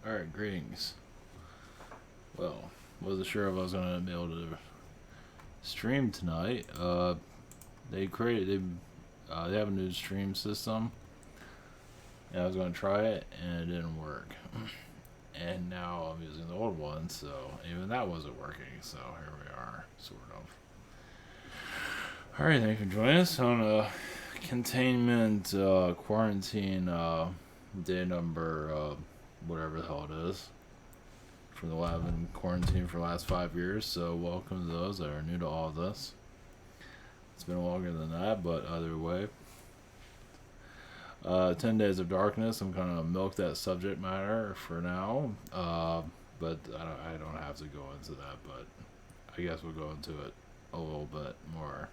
Alright, greetings. Well, wasn't sure if I was gonna be able to stream tonight. They have a new stream system. And I was gonna try it and it didn't work. And now I'm using the old one, so even that wasn't working. So here we are, sort of. Alright, thank you for joining us on a containment quarantine day number whatever the hell it is. For the lab in quarantine for the last 5 years, so welcome to those that are new to all of this. It's been longer than that, but either way. 10 Days of Darkness, I'm going to milk that subject matter for now, but I don't have to go into that, but I guess we'll go into it a little bit more.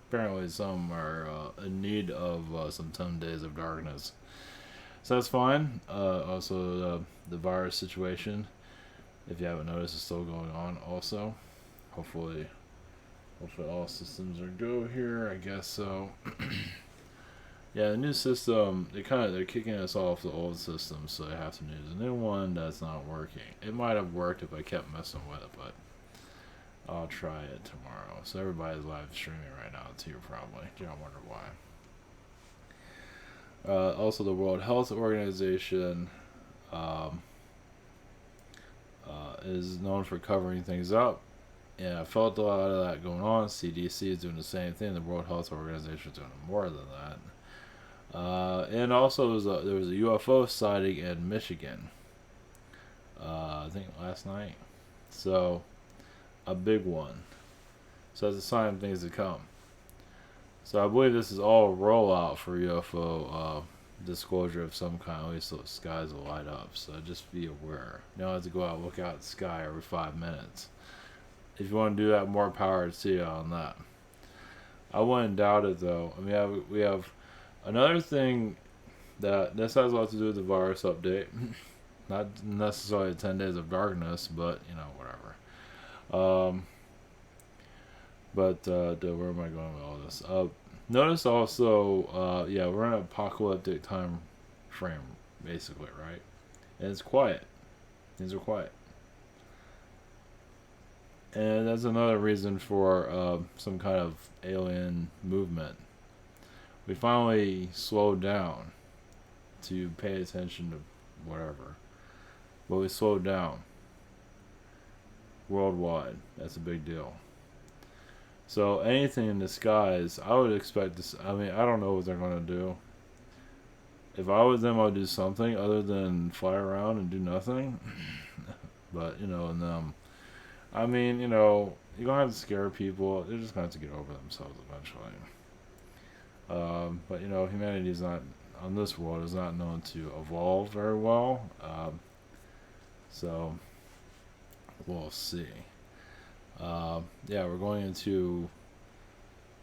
Apparently some are in need of some 10 Days of Darkness. So that's fine. Also, the virus situation, if you haven't noticed, is still going on also. Hopefully all systems are go here, I guess so. Yeah, the new system, they're kicking us off the old system, so they have to use a new one that's not working. It might have worked if I kept messing with it, but I'll try it tomorrow. So everybody's live streaming right now too, probably. You don't wonder why. Also, the World Health Organization is known for covering things up. Yeah, I felt a lot of that going on. CDC is doing the same thing. The World Health Organization is doing more than that. And also, there was a UFO sighting in Michigan. I think last night. So, a big one. So it's a sign of things to come. So I believe this is all a rollout for UFO disclosure of some kind. At least the skies will light up. So just be aware. You don't have to go out and look out at the sky every 5 minutes. If you want to do that, more power to you on that. I wouldn't doubt it though. I mean, we have another thing that this has a lot to do with the virus update. Not necessarily 10 Days of Darkness, but whatever. Where am I going with all this? Notice also, we're in an apocalyptic time frame, basically, right? And it's quiet. Things are quiet. And that's another reason for some kind of alien movement. We finally slowed down to pay attention to whatever. But we slowed down. Worldwide. That's a big deal. So anything in the skies, I would expect this. I mean, I don't know what they're going to do. If I was them, I would do something other than fly around and do nothing. But, I mean, you're going to have to scare people. They're just going to have to get over themselves eventually. But, humanity is not, on this world, is not known to evolve very well. So, we'll see. We're going into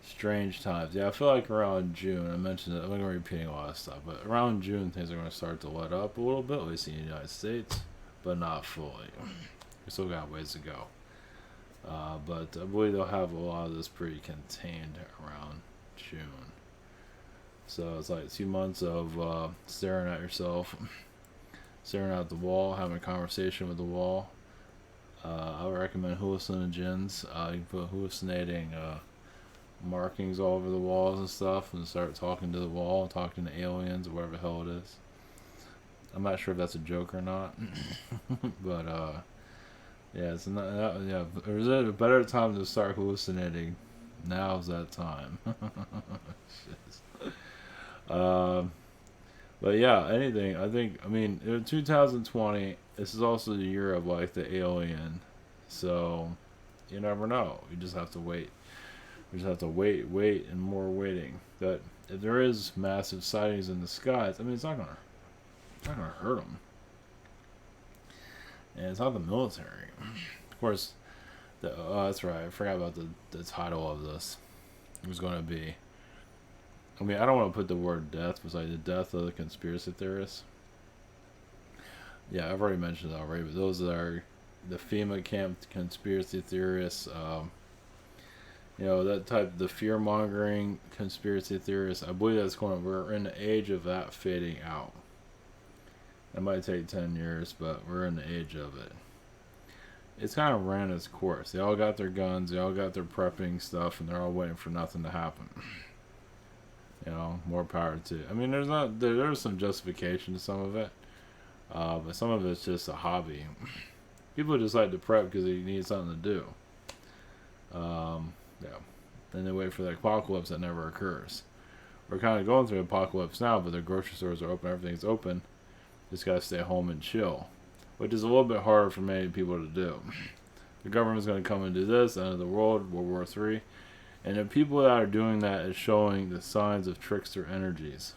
strange times. Yeah, I feel like around June, I mentioned it, I'm going to be repeating a lot of stuff, but around June, things are going to start to let up a little bit, at least in the United States, but not fully. We still got ways to go. But I believe they'll have a lot of this pretty contained around June. So it's like 2 months of staring at yourself, staring at the wall, having a conversation with the wall. I would recommend hallucinogens. You can put hallucinating markings all over the walls and stuff, and start talking to the wall, talking to aliens, or whatever the hell it is. I'm not sure if that's a joke or not, but it's not. Yeah, is there a better time to start hallucinating? Now's that time. But yeah, anything. I think. I mean, in 2020, this is also the year of like the alien, so you never know. You just have to wait. We just have to wait, and more waiting. That if there is massive sightings in the skies, I mean, it's not gonna hurt them, and it's not the military. Of course, that's right. I forgot about the title of this. It was going to be. I mean, I don't want to put the word death beside the death of the conspiracy theorists. Yeah, I've already mentioned that already, but those are the FEMA camp conspiracy theorists. That type, the fear mongering conspiracy theorists. I believe that's we're in the age of that fading out. It might take 10 years, but we're in the age of it. It's kind of ran its course. They all got their guns, they all got their prepping stuff, and they're all waiting for nothing to happen. More power to. I mean, there's some justification to some of it, but some of it's just a hobby. People just like to prep because they need something to do. Yeah, and they wait for the apocalypse that never occurs. We're kind of going through apocalypse now, but the grocery stores are open, everything's open. Just gotta stay home and chill, which is a little bit harder for many people to do. The government's going to come and do this, end of the world, World War III. And the people that are doing that is showing the signs of trickster energies.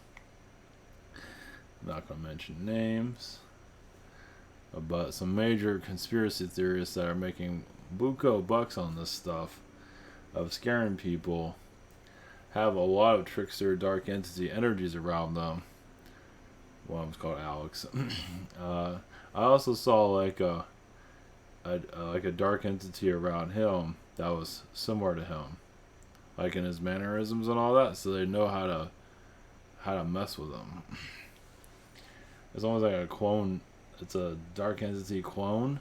I'm not going to mention names, but some major conspiracy theorists that are making buco bucks on this stuff of scaring people have a lot of trickster dark entity energies around them. One of them's called Alex. I also saw like a dark entity around him that was similar to him, like in his mannerisms and all that. So they know how to mess with him. It's almost like a clone. It's a dark entity clone,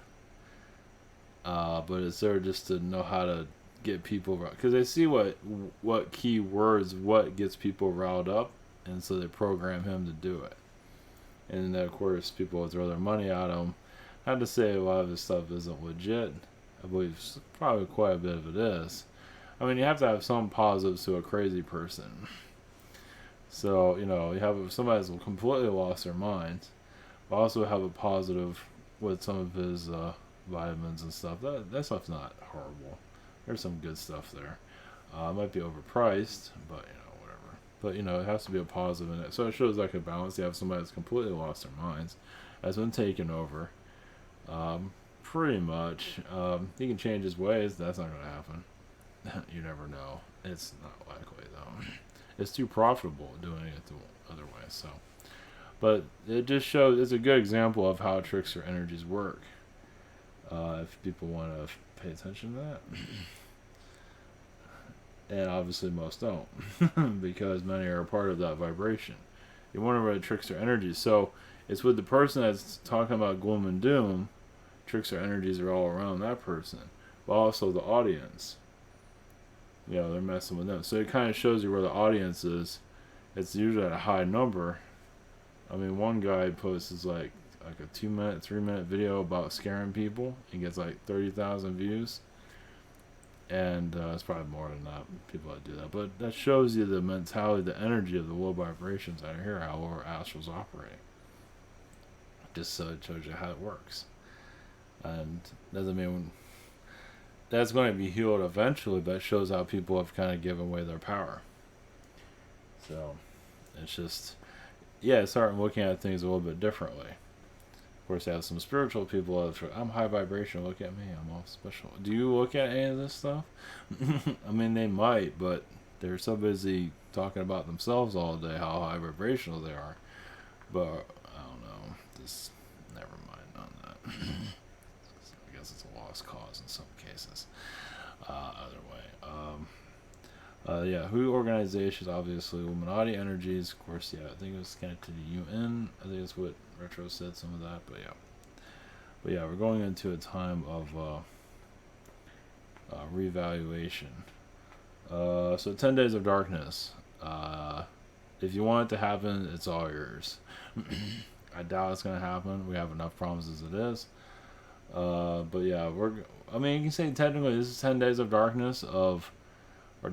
but it's there just to know how to get people because they see what key words what gets people riled up, and so they program him to do it. And then, of course, people will throw their money at him. Not to say a lot of this stuff isn't legit. I believe probably quite a bit of it is. I mean, you have to have some positives to a crazy person. So, you have somebody that's completely lost their mind, but also have a positive with some of his vitamins and stuff. That stuff's not horrible. There's some good stuff there. It might be overpriced, but, whatever. But, it has to be a positive in it. So it shows like a balance. You have somebody that's completely lost their minds, has been taken over. Pretty much. He can change his ways. That's not going to happen. You never know. It's not likely, though. It's too profitable doing it the other way. So, but it just shows. It's a good example of how trickster energies work. If people want to pay attention to that. And obviously most don't, because many are a part of that vibration. You wonder what a trickster energy. So it's with the person that's talking about gloom and doom. Trickster energies are all around that person, but also the audience. They're messing with them. So it kind of shows you where the audience is. It's usually at a high number. I mean, one guy posts like a 2-minute, 3-minute video about scaring people. He gets like 30,000 views. And it's probably more than that, people that do that. But that shows you the mentality, the energy of the low vibrations out here, how lower astrals operate. Just so it shows you how it works. And doesn't mean that's going to be healed eventually, but it shows how people have kind of given away their power. So it's just, starting looking at things a little bit differently. Of course, I have some spiritual people that are, I'm high vibration, look at me, I'm all special. Do you look at any of this stuff? I mean, they might, but they're so busy talking about themselves all day, how high vibrational they are. But, I don't know, just never mind on that. I guess it's a lost cause in some cases. Other way. Who organizations, obviously, Illuminati energies, of course, I think it was connected to the UN. I think that's what Retro said, some of that, but we're going into a time of reevaluation. So 10 Days of Darkness. If you want it to happen, it's all yours. I doubt it's going to happen. We have enough problems as it is. But you can say technically this is 10 Days of Darkness or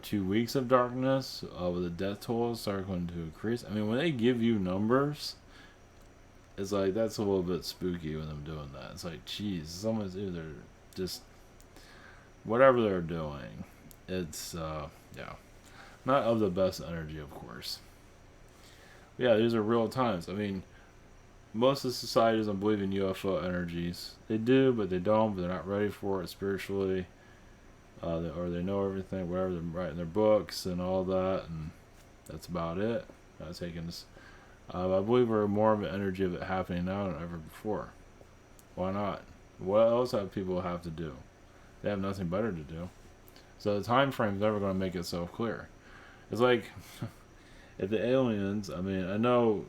2 weeks of darkness, with the death tolls starting to increase. I mean, when they give you numbers, it's like, that's a little bit spooky when them doing that. It's like, geez, someone's either just, whatever they're doing, it's, not of the best energy, of course. These are real times. I mean, most of the society doesn't believe in UFO energies. They do, but they don't, but they're not ready for it spiritually. Or they know everything, whatever, they're writing their books and all that, and that's about it. Not taking this. I believe we're more of an energy of it happening now than ever before. Why not? What else have people have to do? They have nothing better to do. So the time frame is never going to make itself clear. It's like, if the aliens, I mean, I know,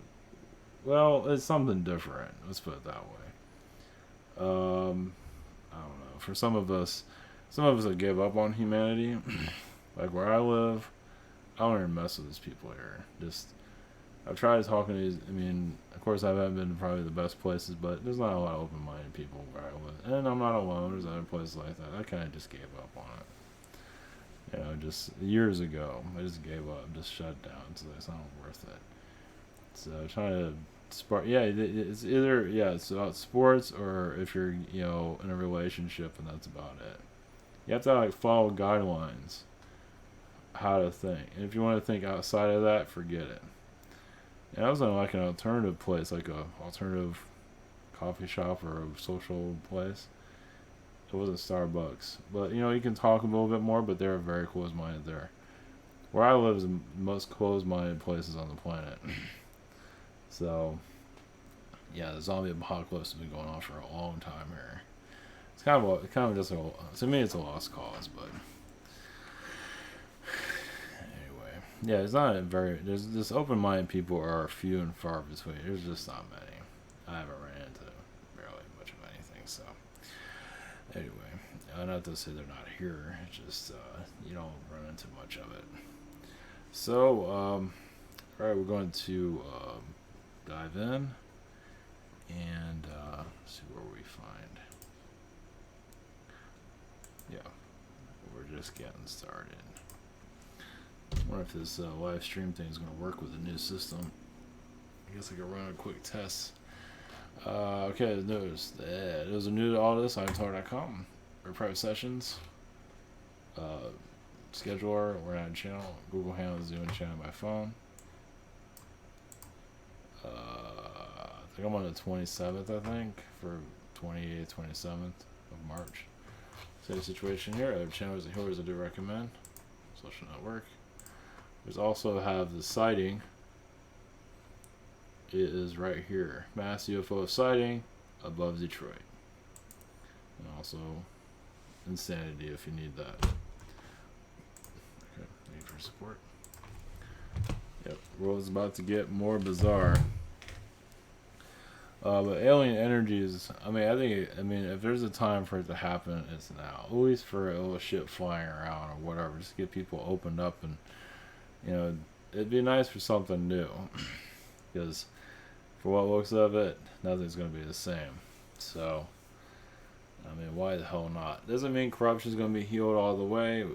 well, it's something different. Let's put it that way. I don't know. For some of us that give up on humanity, like where I live, I don't even mess with these people here. Just I've tried talking to these. I mean, of course, I haven't been to probably the best places, but there's not a lot of open-minded people where I live, and I'm not alone. There's other places like that. I kind of just gave up on it. You know, just years ago, I just gave up, just shut down. So it's not worth it. So trying to spark. Yeah, it's either it's about sports or if you're in a relationship, and that's about it. You have to like follow guidelines how to think, and if you want to think outside of that, forget it. And I was in like an alternative place, like a alternative coffee shop or a social place. It wasn't Starbucks, but you can talk a little bit more. But they're very closed-minded there. Where I live is the most closed-minded places on the planet. So, yeah, the zombie apocalypse has been going on for a long time here. It's kind of just to me, it's a lost cause, but anyway, yeah, there's this open-minded people are few and far between. There's just not many. I haven't ran into barely much of anything, so anyway, not to say they're not here, it's just you don't run into much of it. So, alright, we're going to dive in and see where we find. Yeah, we're just getting started. I wonder if this live stream thing is going to work with the new system. I guess I could run a quick test. Okay, there's a new to all this, iTalk.com. Or private sessions. Scheduler, we're on a channel. Google handles doing channel by phone. I think I'm on the 27th, I think, for 28th, 27th of March. Same situation here. Other channels and healers I do recommend. Social network. There's also have the sighting. It is right here. Mass UFO sighting above Detroit. And also insanity if you need that. Okay, thank you for support. Yep, world's about to get more bizarre. But alien energies, I mean, if there's a time for it to happen, it's now. At least for a little shit flying around or whatever. Just get people opened up and, it'd be nice for something new. Because for what looks of it, nothing's going to be the same. So, I mean, why the hell not? Doesn't mean corruption's going to be healed all the way.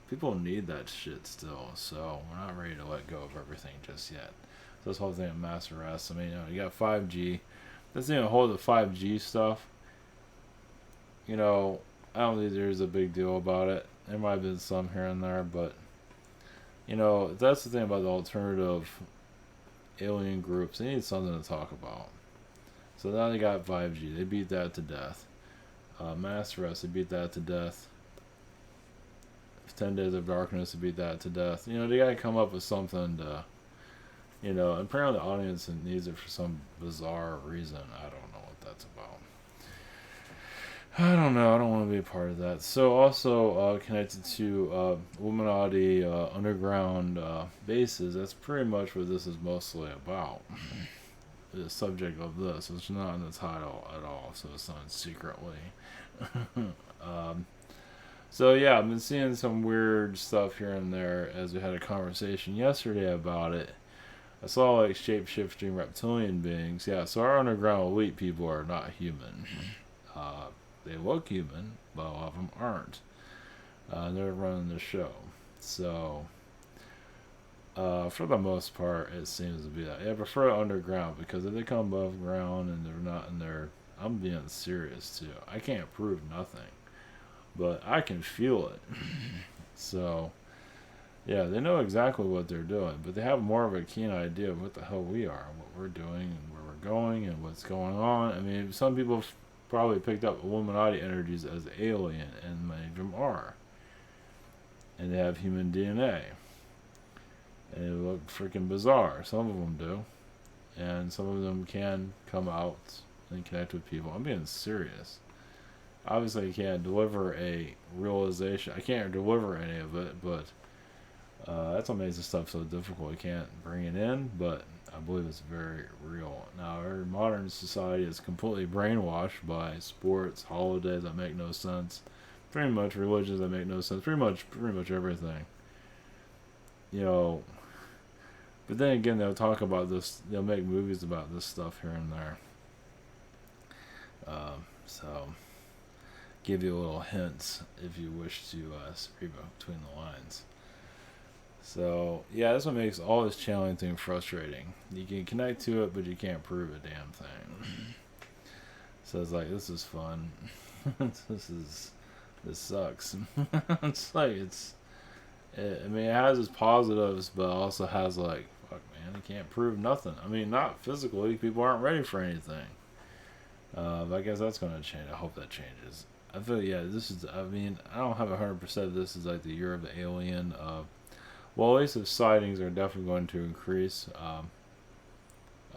People need that shit still. So, we're not ready to let go of everything just yet. This whole thing of mass arrests. I mean, you got 5G. This thing, whole the 5G stuff. I don't think there's a big deal about it. There might have been some here and there, but that's the thing about the alternative alien groups. They need something to talk about. So now they got 5G. They beat that to death. Mass arrests. They beat that to death. 10 Days of Darkness. They beat that to death. They gotta come up with something to. Apparently the audience needs it for some bizarre reason. I don't know what that's about. I don't know. I don't want to be a part of that. So also connected to Illuminati underground bases. That's pretty much what this is mostly about. The subject of this. It's not in the title at all, so it's done secretly. So yeah, I've been seeing some weird stuff here and there as we had a conversation yesterday about it. I saw like shape-shifting reptilian beings. Yeah, so our underground elite people are not human. They look human, but a lot of them aren't. They're running the show. So, for the most part, it seems to be that. Yeah, I prefer underground because if they come above ground and they're not in there, I'm being serious too. I can't prove nothing, but I can feel it. So. Yeah, they know exactly what they're doing, but they have more of a keen idea of what the hell we are, and what we're doing, and where we're going, and what's going on. I mean, some people probably picked up Illuminati energies as alien, and many of them are. And they have human DNA. And they look freaking bizarre. Some of them do. And some of them can come out and connect with people. I'm being serious. Obviously, I can't deliver a realization. I can't deliver any of it, but... that's what makes this stuff so difficult. I can't bring it in, but I believe it's very real. Now, our modern society is completely brainwashed by sports, holidays that make no sense, pretty much religions that make no sense, pretty much everything. You know, but then again, they'll talk about this. They'll make movies about this stuff here and there. So, give you a little hints if you wish to read between the lines. So, yeah, that's what makes all this channeling thing frustrating. You can connect to it, but you can't prove a damn thing. So it's like, this is fun. This sucks. I mean, it has its positives, but also has like, fuck, man, you can't prove nothing. I mean, not physically, people aren't ready for anything. But I guess that's going to change. I hope that changes. I feel, yeah, I mean, I don't have 100% this is like the year of the alien. Well, at least the sightings are definitely going to increase.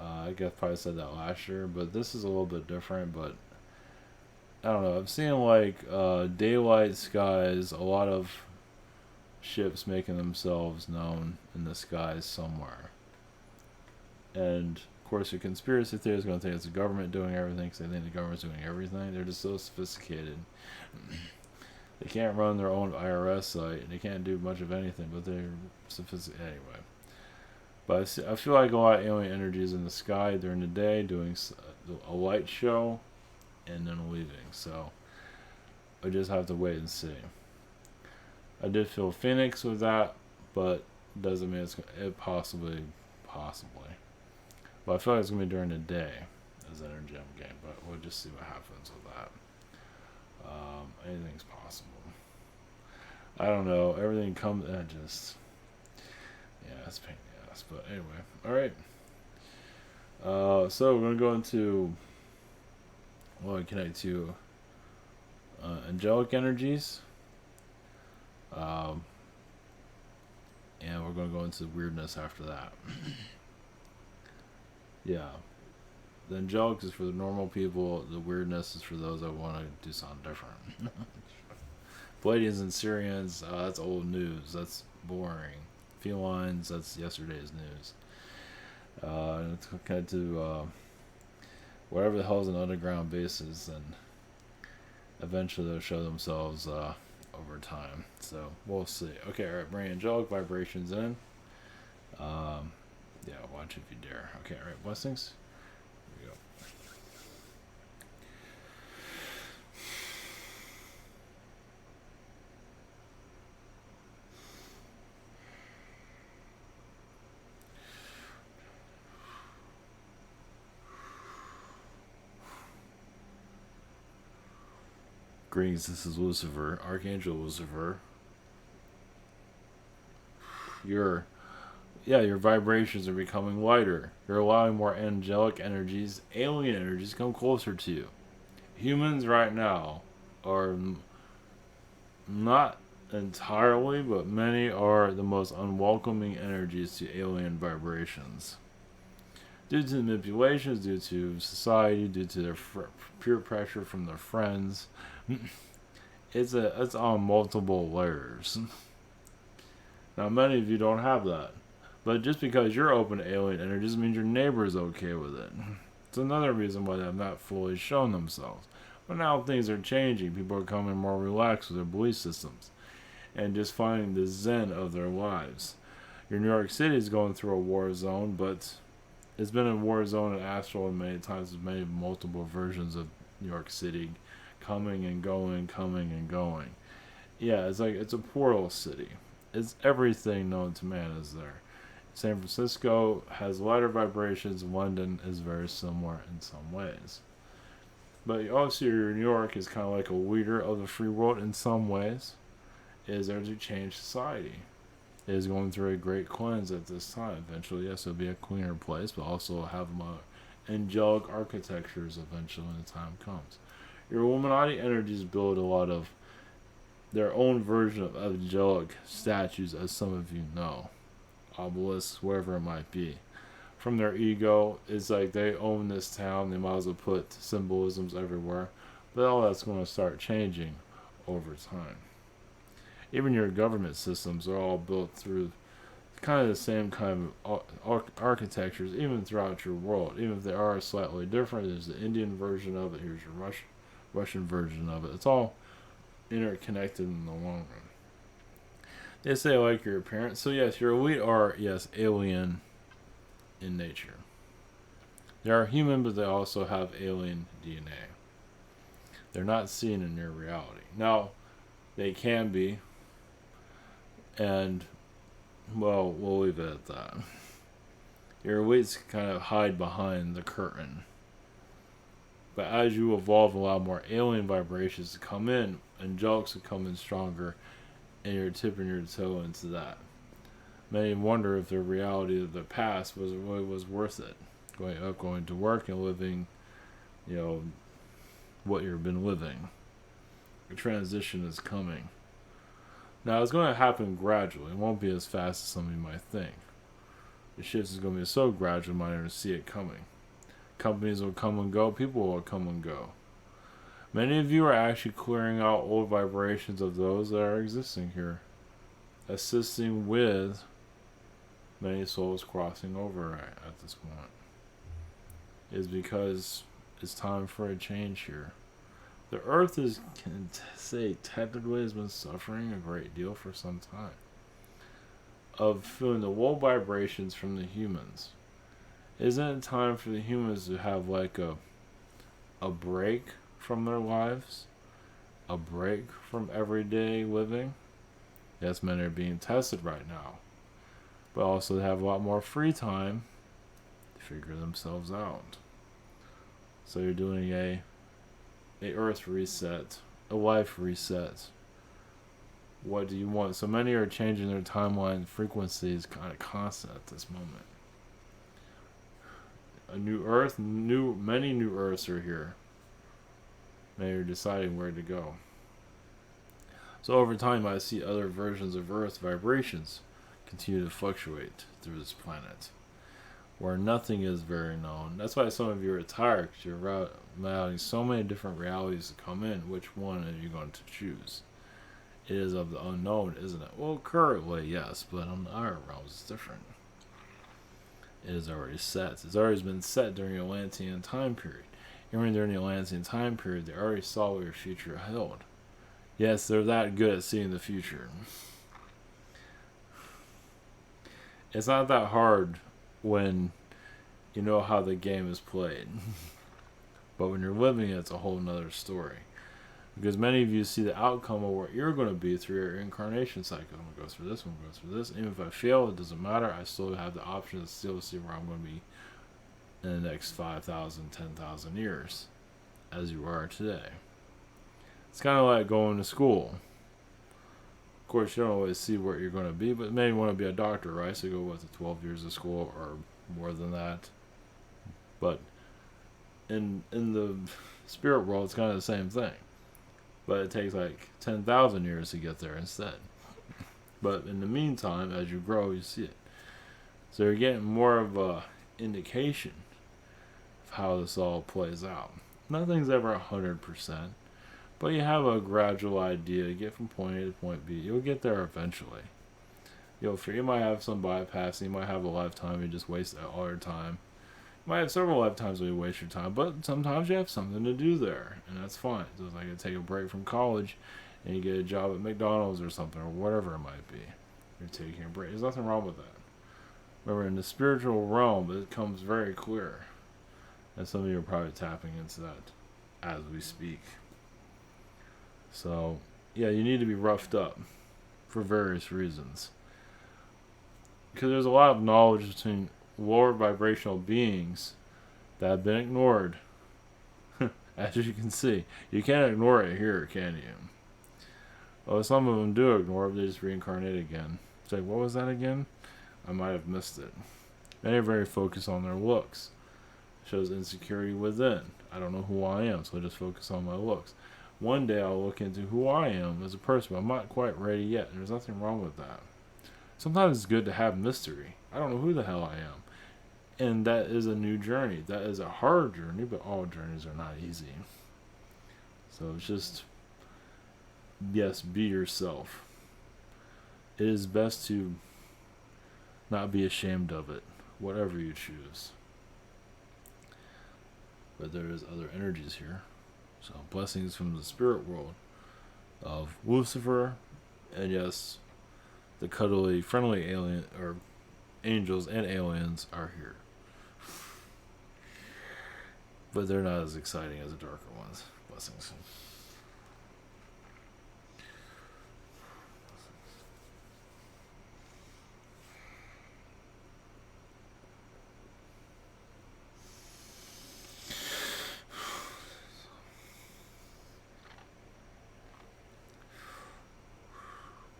I guess probably said that last year, but this is a little bit different. But I don't know. I'm seeing like daylight skies, a lot of ships making themselves known in the skies somewhere. And of course, your conspiracy theory is going to think it's the government doing everything because they think the government's doing everything. They're just so sophisticated. They can't run their own IRS site, and they can't do much of anything, but they're sophisticated anyway. But I feel like a lot of alien energies in the sky during the day, doing a light show, and then leaving. So I just have to wait and see. I did feel Phoenix with that, but doesn't mean it possibly. But I feel like it's gonna be during the day as an energy game. But we'll just see what happens with that. Anything's possible. I don't know. Everything comes. It's pain in the ass. But anyway, all right. So we're gonna go into connect to angelic energies. And we're gonna go into weirdness after that. Yeah. The angelic is for the normal people. The weirdness is for those that want to do something different. Pleiadians and Syrians, that's old news. That's boring. Felines, that's yesterday's news. It's kind of to whatever the hell's an underground bases, and eventually they'll show themselves over time. So we'll see. Okay, all right. Bring angelic vibrations in. Yeah, watch if you dare. Okay, all right. Blessings. Here we go. Greetings, this is Lucifer, Archangel Lucifer. Your vibrations are becoming lighter. You're allowing more angelic energies, alien energies come closer to you. Humans right now are not entirely, but many are the most unwelcoming energies to alien vibrations. Due to manipulations, due to society, due to their peer pressure from their friends, it's on multiple layers. Now, many of you don't have that, but just because you're open to alien energies means your neighbor is okay with it. It's another reason why they have not fully shown themselves. But now things are changing. People are becoming more relaxed with their belief systems and just finding the zen of their lives. Your New York City is going through a war zone, but it's been a war zone in astral and many times. There's multiple versions of New York City coming and going. Yeah, it's a portal city. It's everything known to man is there. San Francisco has lighter vibrations. London is very similar in some ways. But also New York is kind of like a leader of the free world in some ways. It is there to change society. It is going through a great cleanse at this time. Eventually, yes, it'll be a cleaner place, but also have more angelic architectures eventually when the time comes. Your Illuminati energies build a lot of their own version of angelic statues, as some of you know. Obelisks, wherever it might be. From their ego, it's like they own this town, they might as well put symbolisms everywhere. But all that's going to start changing over time. Even your government systems are all built through kind of the same kind of architectures, even throughout your world, even if they are slightly different. There's the Indian version of it. Here's your Russian version of it. It's all interconnected in the long run. They say like your parents. So yes, your elite are yes alien in nature. They are human, but they also have alien DNA. They're not seen in their reality. Now, they can be, and well, we'll leave it at that. Your elites kind of hide behind the curtain. But as you evolve, allow more alien vibrations to come in, angelics to come in stronger, and you're tipping your toe into that. Many wonder if the reality of the past was worth it. Going to work and living, you know, what you've been living. The transition is coming. Now it's going to happen gradually. It won't be as fast as some of you might think. The shift is going to be so gradual, you might not even see it coming. Companies will come and go. People will come and go. Many of you are actually clearing out old vibrations of those that are existing here, assisting with many souls crossing over at this point. Is because it's time for a change here. The Earth can say technically has been suffering a great deal for some time of feeling the low vibrations from the humans. Isn't it time for the humans to have like a break from their lives? A break from everyday living? Yes, many are being tested right now. But also have a lot more free time to figure themselves out. So you're doing a earth reset, a life reset. What do you want? So many are changing their timeline frequencies kind of constant at this moment. A new earth, many new earths are here. Many are deciding where to go. So over time I see other versions of earth vibrations continue to fluctuate through this planet, where nothing is very known. That's why some of you are tired, because you're allowing so many different realities to come in. Which one are you going to choose? It is of the unknown, isn't it? Well, currently, yes, but on the higher realms, it's different. It is already set. It's already been set during the Atlantean time period. Even during the Atlantean time period, they already saw what your future held. Yes, they're that good at seeing the future. It's not that hard when you know how the game is played. But when you're living it, it's a whole nother story. Because many of you see the outcome of what you're going to be through your incarnation cycle. I'm going to go through this, I'm going to go through this. Even if I fail, it doesn't matter. I still have the option to still see where I'm going to be in the next 5,000, 10,000 years, as you are today. It's kind of like going to school. Of course, you don't always see where you're going to be, but maybe you want to be a doctor, right? So you go with 12 years of school or more than that. But in the spirit world, it's kind of the same thing. But it takes like 10,000 years to get there instead. But in the meantime, as you grow, you see it. So you're getting more of a indication of how this all plays out. Nothing's ever 100%, but you have a gradual idea to get from point A to point B. You'll get there eventually. You might have some bypassing, you might have a lifetime, you just waste all your time. You might have several lifetimes where you waste your time, but sometimes you have something to do there, and that's fine. So it's like you take a break from college, and you get a job at McDonald's or something, or whatever it might be. You're taking a break. There's nothing wrong with that. Remember, in the spiritual realm, it comes very clear. And some of you are probably tapping into that as we speak. So, yeah, you need to be roughed up for various reasons. Because there's a lot of knowledge between lower vibrational beings that have been ignored. As you can see. You can't ignore it here, can you? Well, some of them do ignore it, they just reincarnate again. It's like, what was that again? I might have missed it. Many are very focused on their looks. It shows insecurity within. I don't know who I am, so I just focus on my looks. One day I'll look into who I am as a person, but I'm not quite ready yet. There's nothing wrong with that. Sometimes it's good to have mystery. I don't know who the hell I am. And that is a new journey. That is a hard journey, but all journeys are not easy. So it's just, yes, be yourself. It is best to not be ashamed of it, whatever you choose. But there is other energies here. So blessings from the spirit world of Lucifer, and yes, the cuddly, friendly alien or angels and aliens are here. But they're not as exciting as the darker ones. Blessings.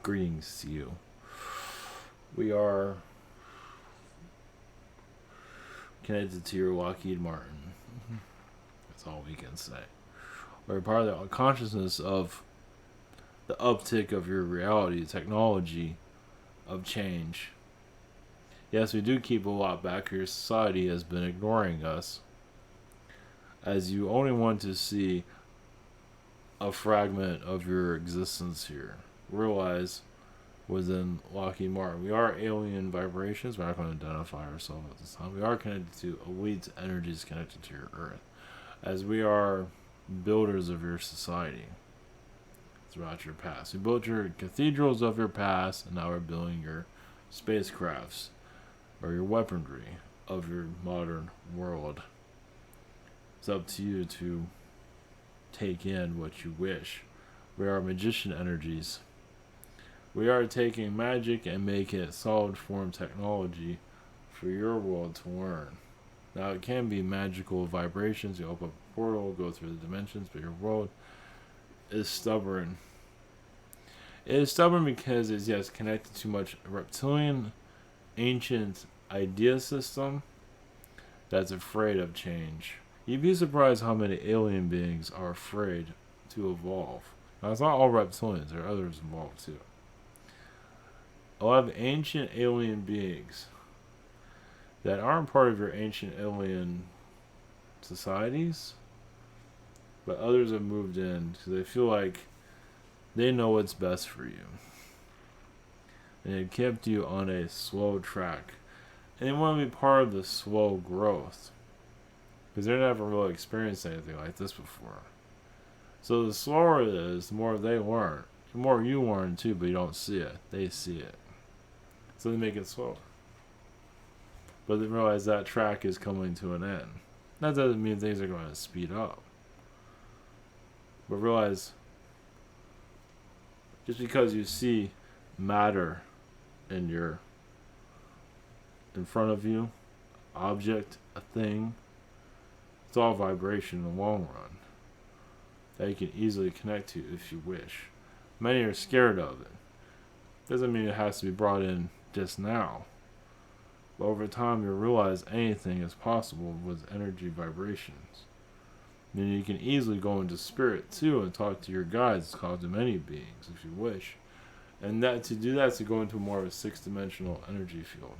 Greetings to you. We are connected to your Lockheed Martin. That's all we can say. We're part of the consciousness of the uptick of your reality, technology, of change. Yes, we do keep a lot back. Your society has been ignoring us, as you only want to see a fragment of your existence here. Realize within Lockheed Martin, we are alien vibrations. We're not going to identify ourselves at this time. We are connected to elite energies connected to your Earth, as we are builders of your society throughout your past. We built your cathedrals of your past, and now we're building your spacecrafts or your weaponry of your modern world. It's up to you to take in what you wish. We are magician energies. We are taking magic and making it solid form technology for your world to learn. Now, it can be magical vibrations. You open up a portal, go through the dimensions, but your world is stubborn. It is stubborn because it's, yes, connected to much reptilian, ancient idea system that's afraid of change. You'd be surprised how many alien beings are afraid to evolve. Now, it's not all reptilians. There are others involved, too. A lot of ancient alien beings that aren't part of your ancient alien societies, but others have moved in because they feel like they know what's best for you. And it kept you on a slow track. And they want to be part of the slow growth, because they've never really experienced anything like this before. So the slower it is, the more they learn. The more you learn too, but you don't see it. They see it. So they make it slower. But they realize that track is coming to an end. That doesn't mean things are going to speed up. But realize, just because you see matter in front of you, object, a thing, it's all vibration in the long run that you can easily connect to if you wish. Many are scared of it. Doesn't mean it has to be brought in just now. But over time, you'll realize anything is possible with energy vibrations. Then you can easily go into spirit too and talk to your guides, talk to many beings if you wish. And that to do that is to go into more of a 6-dimensional energy field.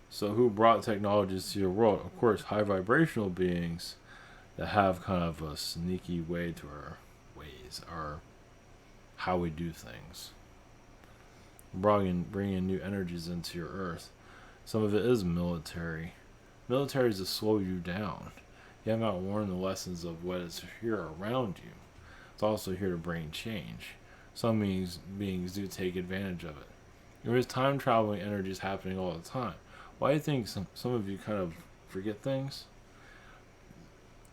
So who brought technologies to your world? Of course, high vibrational beings that have kind of a sneaky way to our ways, or how we do things. Bringing new energies into your earth. Some of it is military. Military is to slow you down. You have not learned the lessons of what is here around you. It's also here to bring change. Some beings do take advantage of it. There is time traveling energies happening all the time. Why do you think some of you kind of forget things?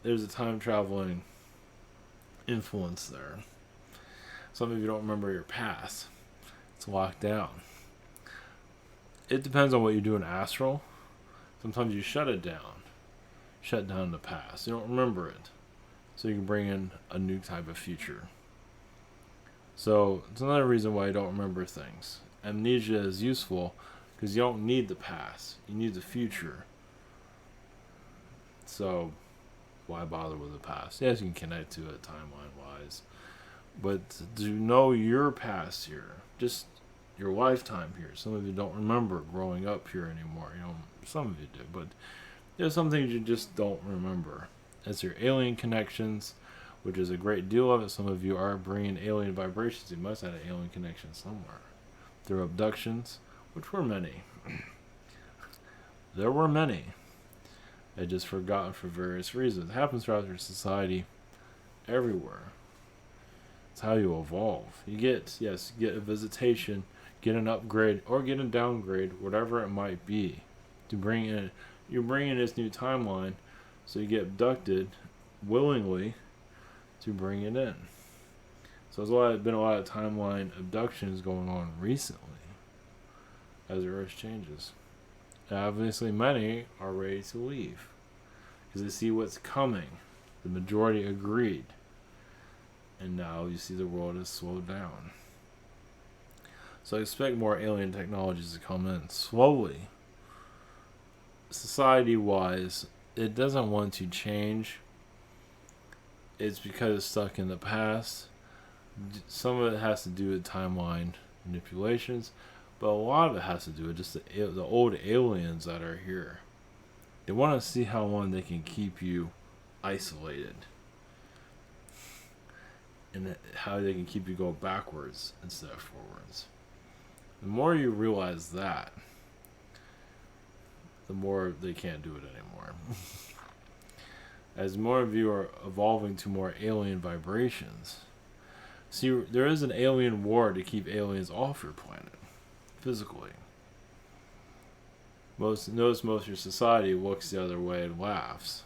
There's a time traveling influence there. Some of you don't remember your past. It's locked down. It depends on what you do in astral. Sometimes you shut it down. Shut down the past. You don't remember it. So you can bring in a new type of future. So it's another reason why you don't remember things. Amnesia is useful because you don't need the past. You need the future. So why bother with the past? Yes, you can connect to it timeline-wise. But to know your past here, just your lifetime here. Some of you don't remember growing up here anymore. Some of you do, but there's some things you just don't remember. It's your alien connections, which is a great deal of it. Some of you are bringing alien vibrations. You must have an alien connection somewhere. through abductions, which were many. There were many. They just forgotten for various reasons. It happens throughout your society everywhere. It's how you evolve. You get a visitation, get an upgrade, or get a downgrade, whatever it might be. To bring in, you bring in this new timeline, so you get abducted willingly to bring it in. So there's been a lot of timeline abductions going on recently as the Earth changes. And obviously, many are ready to leave because they see what's coming. The majority agreed. And now you see the world has slowed down. So I expect more alien technologies to come in slowly. Society-wise, it doesn't want to change. It's because it's stuck in the past. Some of it has to do with timeline manipulations, but a lot of it has to do with just the old aliens that are here. They want to see how long they can keep you isolated, and how they can keep you go backwards instead of forwards. The more you realize that, the more they can't do it anymore. As more of you are evolving to more alien vibrations. See, there is an alien war to keep aliens off your planet, physically. Notice most of your society looks the other way and laughs.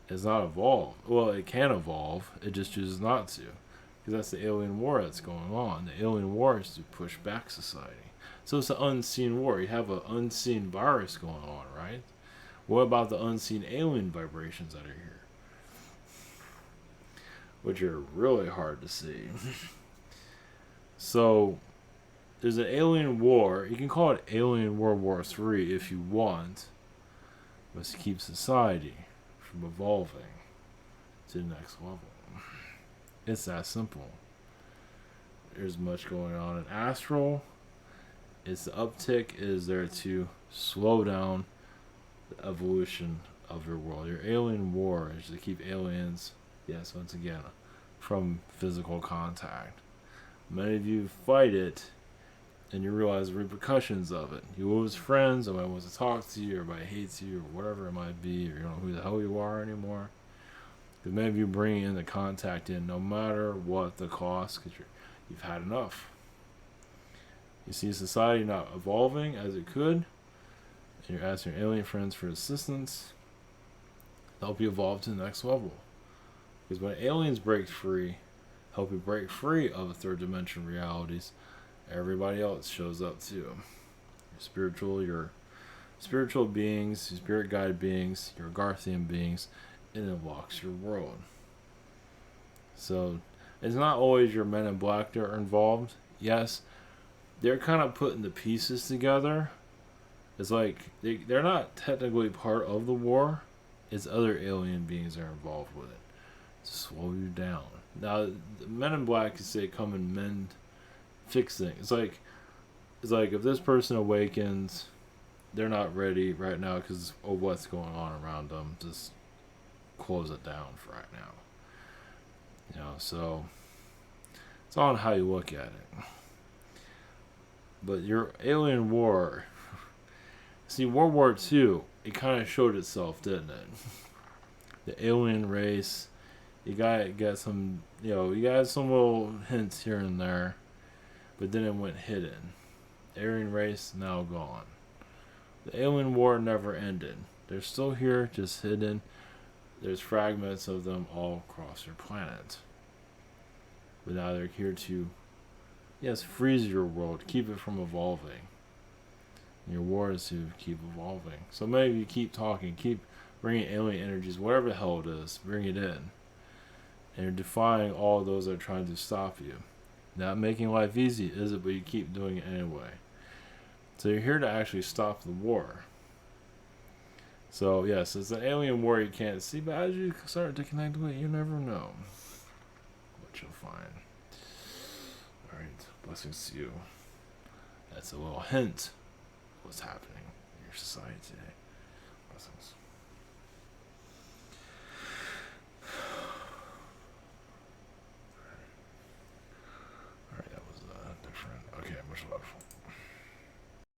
It's not evolved. Well, it can evolve, it just chooses not to. Because that's the alien war that's going on. The alien war is to push back society. So it's an unseen war. You have an unseen virus going on, right? What about the unseen alien vibrations that are here? Which are really hard to see. So, there's an alien war. You can call it Alien World War III if you want. But to keep society from evolving to the next level. It's that simple. There's much going on in astral. It's the uptick is there to slow down the evolution of your world. Your alien war is to keep aliens, yes, once again, from physical contact. Many of you fight it, and you realize the repercussions of it. You lose friends, nobody wants to talk to you, everybody hates you, or whatever it might be, or you don't know who the hell you are anymore. Because many of you bring in the contact in no matter what the cost, because you've had enough. You see society not evolving as it could, and you're asking your alien friends for assistance to help you evolve to the next level. Because when aliens break free, help you break free of the third dimension realities, everybody else shows up too. Your spiritual beings, your spirit guided beings, your Garthian beings, and it unlocks your world. So it's not always your men in black that are involved. Yes, they're kind of putting the pieces together. It's like they're not technically part of the war. It's other alien beings that are involved with it to slow you down. Now, the men in black, you say, come and mend, fix things. It's like if this person awakens, they're not ready right now because of what's going on around them. Just close it down for right now. So it's all on how you look at it. But your alien war, see, World War II, it kind of showed itself, didn't it? The alien race, you got some, you got some little hints here and there, but then it went hidden. The Aryan race now gone. The alien war never ended. They're still here, just hidden. There's fragments of them all across your planet. But now they're here to, yes, freeze your world, keep it from evolving. And your war is to keep evolving. So maybe you keep talking, keep bringing alien energies, whatever the hell it is, bring it in. And you're defying all those that are trying to stop you. Not making life easy, is it? But you keep doing it anyway. So you're here to actually stop the war. So yes, it's an alien war you can't see, but as you start to connect with it, you never know what you'll find. Alright, blessings to you. That's a little hint of what's happening in your society today. Blessings.